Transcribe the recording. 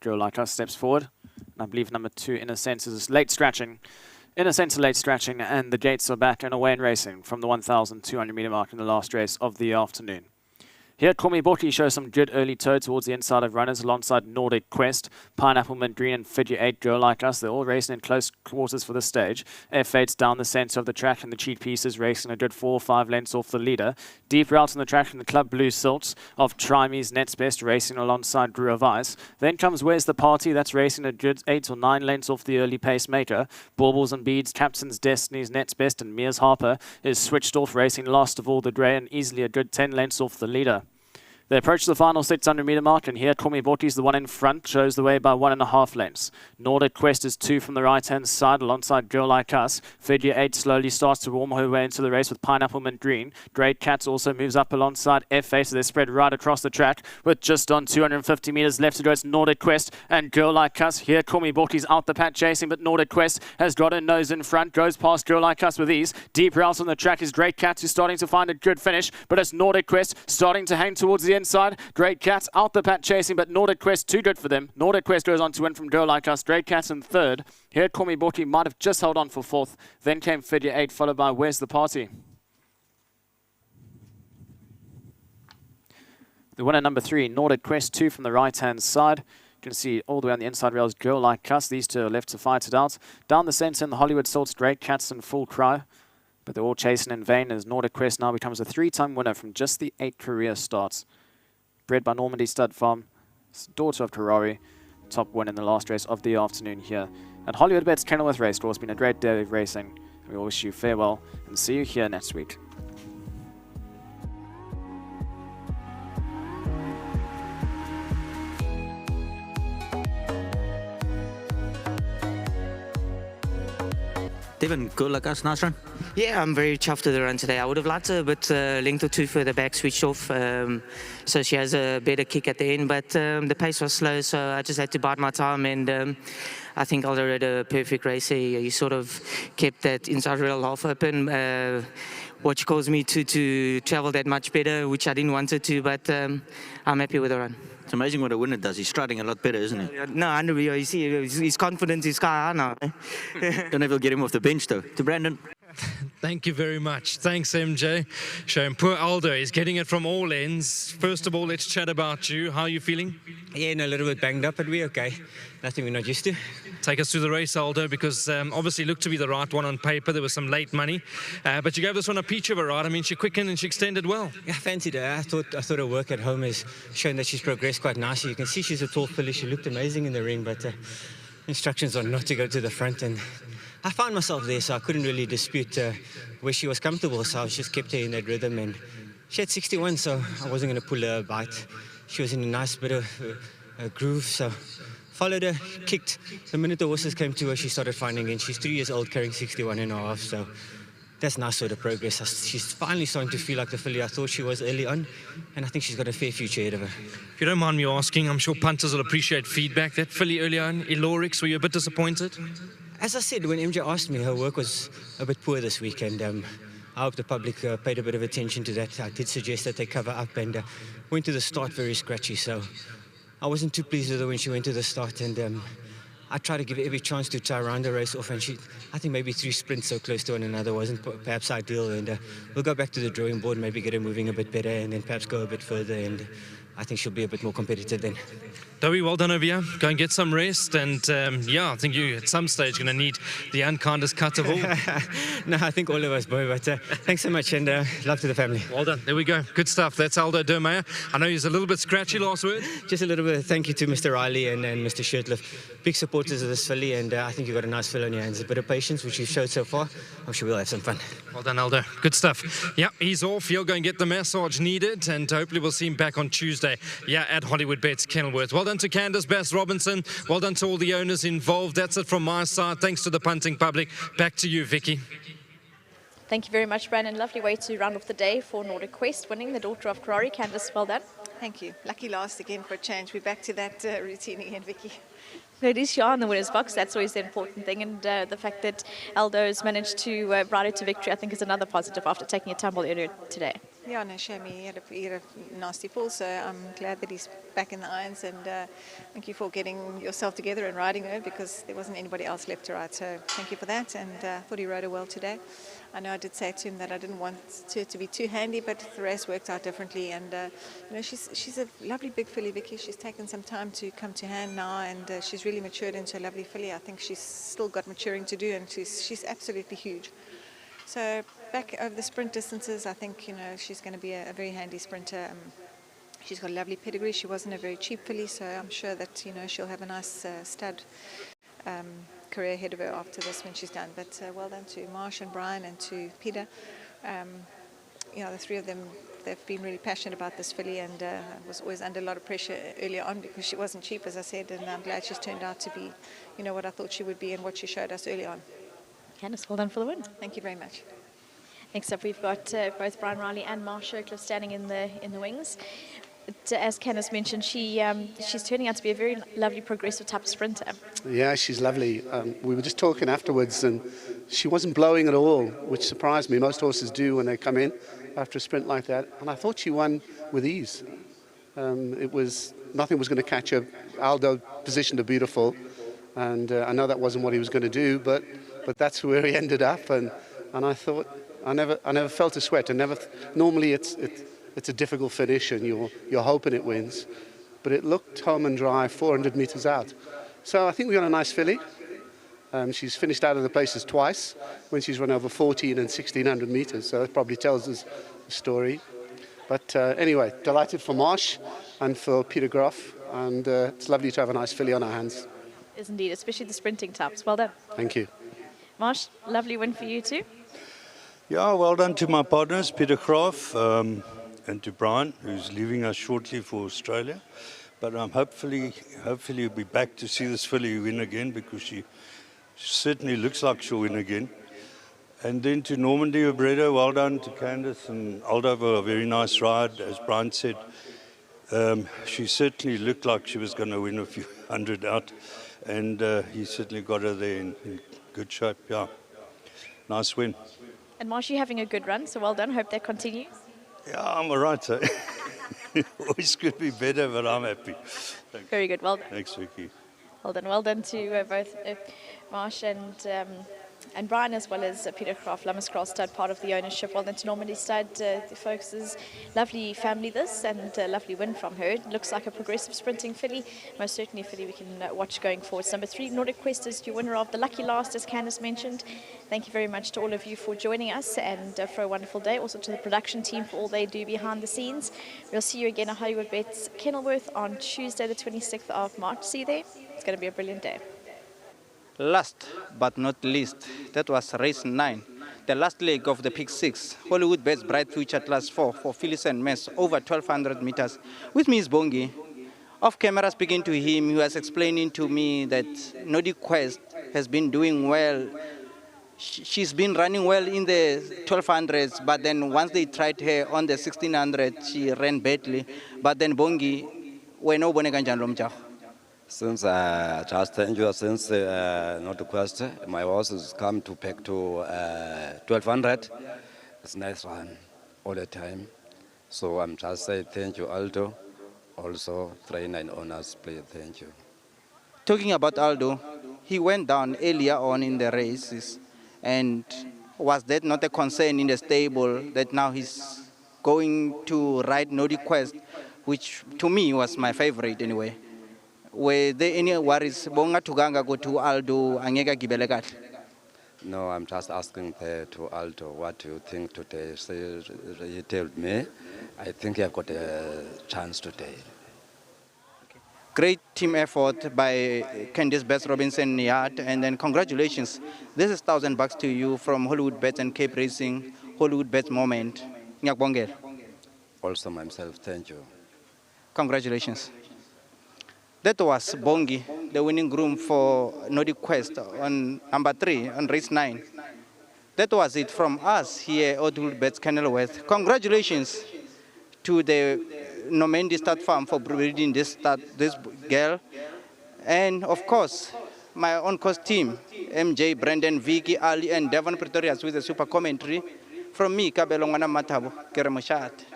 Joe Like Us steps forward. And I believe number 2, In a Sense, is late scratching. In a Sense, late scratching, and the Gates are back and away in racing from the 1,200 meter mark in the last race of the afternoon. Here, Boki shows some good early toe towards the inside of runners alongside Nordic Quest, Pineapple Mint Green and Figure 8 Girl Like Us. They're all racing in close quarters for this stage. F8's down the centre of the track and the cheat pieces racing a good 4 or 5 lengths off the leader. Deep route on the track in the Club Blue Silts of Trime's Nets Best racing alongside Brew of Ice. Then comes Where's the Party? That's racing a good 8 or 9 lengths off the early pacemaker. Baubles and Beads, Captain's Destiny's Nets Best and Mears Harper is switched off racing last of all the grey and easily a good 10 lengths off the leader. They approach the final 600 meter mark, and here Boki's the one in front, shows the way by 1.5 lengths. Nordic Quest is 2 from the right-hand side alongside Girl Like Us. Figure 8 slowly starts to warm her way into the race with Pineapple Mint Green. Great Cats also moves up alongside F8, so they're spread right across the track with just on 250 meters left to go. It's Nordic Quest and Girl Like Us. Here Boki's out the pat chasing, but Nordic Quest has got her nose in front, goes past Girl Like Us with ease. Deep route on the track is Great Cats, who's starting to find a good finish, but it's Nordic Quest starting to hang towards the inside. Great Cats out the pat chasing, but Nordic Quest too good for them. Nordic Quest goes on to win from Girl Like Us. Great Cats in third. Here Boki might have just held on for fourth. Then came Figure 8, followed by Where's the Party? The winner number 3, Nordic Quest 2 from the right-hand side. You can see all the way on the inside rails, Girl Like Us. These two are left to fight it out. Down the centre in the Hollywood Silts, Great Cats in full cry. But they're all chasing in vain as Nordic Quest now becomes a 3-time winner from just the 8 career starts. Bred by Normandy Stud Farm, daughter of Karari, top win in the last race of the afternoon here at Hollywood Bets Kenilworth Racecourse. Been a great day of racing. We all wish you farewell and see you here next week. Devin, Girl Like Us, nice run. Yeah, I'm very chuffed with the run today. I would have liked her a bit length or 2 further back, switched off, so she has a better kick at the end. But the pace was slow, so I just had to bide my time. And I think Aldo had a perfect race here. He sort of kept that inside rail half open, which caused me to travel that much better, which I didn't want it to. But I'm happy with the run. It's amazing what a winner does. He's striding a lot better, isn't he? No, under you see, his confidence is sky high now. Don't ever get him off the bench, though. To Brandon. Thank you very much. Thanks, MJ. Showing poor Aldo is getting it from all ends. First of all, let's chat about you. How are you feeling? Yeah, a little bit banged up, but we're okay. Nothing we're not used to. Take us through the race, Aldo, because obviously looked to be the right one on paper. There was some late money, but you gave this one a peach of a ride. I mean, she quickened and she extended well. Yeah, I fancied her. I thought her work at home has shown that she's progressed quite nicely. You can see she's a tall filly. She looked amazing in the ring, but instructions are not to go to the front. And I found myself there, so I couldn't really dispute where she was comfortable. So I just kept her in that rhythm, and she had 61, so I wasn't going to pull her a bite. She was in a nice bit of a groove, so followed her, kicked. The minute the horses came to her, she started finding in. She's 3 years old, carrying 61.5, so that's nice sort of progress. She's finally starting to feel like the filly I thought she was early on, and I think she's got a fair future ahead of her. If you don't mind me asking, I'm sure punters will appreciate feedback. That filly early on, Elorix, were you a bit disappointed? As I said, when MJ asked me, her work was a bit poor this week, and I hope the public paid a bit of attention to that. I did suggest that they cover up, and went to the start very scratchy, so I wasn't too pleased with her when she went to the start, and I tried to give her every chance to try round the race off, and I think maybe 3 sprints so close to one another wasn't perhaps ideal, and we'll go back to the drawing board, maybe get her moving a bit better, and then perhaps go a bit further, and I think she'll be a bit more competitive then. Dowie, well done over here. Go and get some rest, and yeah, I think you at some stage going to need the unkindest cut of all. No, I think all of us, boy, but thanks so much, and love to the family. Well done. There we go. Good stuff. That's Aldo Dermeyer. I know he's a little bit scratchy, last word. Just a little bit. Thank you to Mr. Riley and Mr. Shirtliff. Big supporters of this filly, and I think you've got a nice filly on your hands. A bit of patience, which you've showed so far. I'm sure we'll have some fun. Well done, Aldo. Good stuff. Yeah, he's off. He'll go and get the massage needed, and hopefully we'll see him back on Tuesday. Yeah, at Hollywood Bets Kenilworth. Well done to Candace Bass-Robinson. Well done to all the owners involved. That's it from my side. Thanks to the punting public. Back to you, Vicky. Thank you very much, Brandon. Lovely way to round off the day for Nordic Quest, winning the daughter of Karari. Candace, well done. Thank you. Lucky last again for a change. We're back to that routine again, Vicky. It is she on the winner's box. That's always the important thing. And the fact that Aldo's managed to ride it to victory, I think, is another positive after taking a tumble earlier today. Yeah, no, shame. He had a nasty fall, so I'm glad that he's back in the irons. And thank you for getting yourself together and riding her, because there wasn't anybody else left to ride. So thank you for that. And I thought he rode her well today. I know I did say to him that I didn't want her to be too handy, but the race worked out differently. And she's a lovely big filly, Vicky. She's taken some time to come to hand now, and she's really matured into a lovely filly. I think she's still got maturing to do, and she's absolutely huge. So back over the sprint distances, I think she's going to be a very handy sprinter. She's got a lovely pedigree. She wasn't a very cheap filly, so I'm sure that she'll have a nice stud career ahead of her after this when she's done. But well done to Marsh and Brian and to Peter. The three of them, they've been really passionate about this filly, and was always under a lot of pressure earlier on because she wasn't cheap, as I said, and I'm glad she's turned out to be what I thought she would be and what she showed us early on. Candice, well done for the win. Thank you very much. Next up, we've got both Brian Riley and Marsh Shercliffe standing in the wings. But, as Candice mentioned, she's turning out to be a very lovely, progressive type of sprinter. Yeah, she's lovely. We were just talking afterwards, and she wasn't blowing at all, which surprised me. Most horses do when they come in after a sprint like that. And I thought she won with ease. Nothing was going to catch her. Aldo positioned her beautiful, and I know that wasn't what he was going to do, but that's where he ended up. And I thought, I never felt a sweat. Normally it's a difficult finish, and you're hoping it wins, but it looked home and dry 400 meters out. So I think we got a nice filly. She's finished out of the places twice when she's run over 14 and 1600 meters, so that probably tells us the story. But anyway, delighted for Marsh and for Peter Groff, and it's lovely to have a nice filly on our hands. It is indeed, especially the sprinting types. Well done. Thank you. Marsh, lovely win for you too. Yeah, well done to my partners, Peter Groff, and to Brian, who's leaving us shortly for Australia. But hopefully he'll be back to see this filly win again, because she certainly looks like she'll win again. And then to Normandy Obredo, well done to Candice and Aldo for a very nice ride. As Brian said, she certainly looked like she was going to win a few hundred out, and he certainly got her there in good shape. Yeah, nice win. And Marsh, you're having a good run, so well done. Hope that continues. Yeah, I'm all right. So always could be better, but I'm happy. Thanks. Very good. Well done. Thanks, Vicky. Well done. Well done to both Marsh and Brian, as well as Peter Groff, Lummerscross stud, part of the ownership. Well done to Normandy stud, the folks' lovely family this, and a lovely win from her. Looks like a progressive sprinting filly. Most certainly a filly we can watch going forward. Number 3, Nordic Quest, is your winner of the Lucky Last, as Candice mentioned. Thank you very much to all of you for joining us and for a wonderful day. Also to the production team for all they do behind the scenes. We'll see you again at Hollywood Bets Kenilworth on Tuesday, the 26th of March. See you there. It's going to be a brilliant day. Last but not least, that was race 9. The last leg of the Pick 6, Hollywood Bets Bright Future Class 4 for Phyllis and Mess, over 1,200 meters. With me is Bongi. Off camera, speaking to him, he was explaining to me that Nordic Quest has been doing well. She's been running well in the 1200s, but then once they tried her on the 1600, she ran badly. But then Bongi, when no one Since just enjoy since not quest, my horse has come to pick to 1200. It's a nice run all the time. So I'm just saying thank you, Aldo. Also, 39 owners, please, thank you. Talking about Aldo, he went down earlier on in the races, and was that not a concern in the stable that now he's going to ride Nordic Quest, which to me was my favorite anyway? Were there any worries? Bonga Tuganga go to Aldo Angega Gibelegat? No, I'm just asking to Aldo, what do you think today? So he told me, I think I've got a chance today. Great team effort by Candice Bess Robinson Yard, and then congratulations. This is $1,000 to you from Hollywood Bets and Cape Racing, Hollywood Bets Moment. Nyakbongel. Also myself, thank you. Congratulations. That was Bongi, the winning groom for Nordic Quest on number 3 on race 9. That was it from us here at Hollywood Bets Kenilworth. Congratulations to the Normandy Stud Farm for breeding this girl. And of course, my on-course team, MJ, Brendan, Vicky, Ali, and Devon Pretorius with the super commentary. From me, Kabelo Ngwana Matabo, Keremoshat.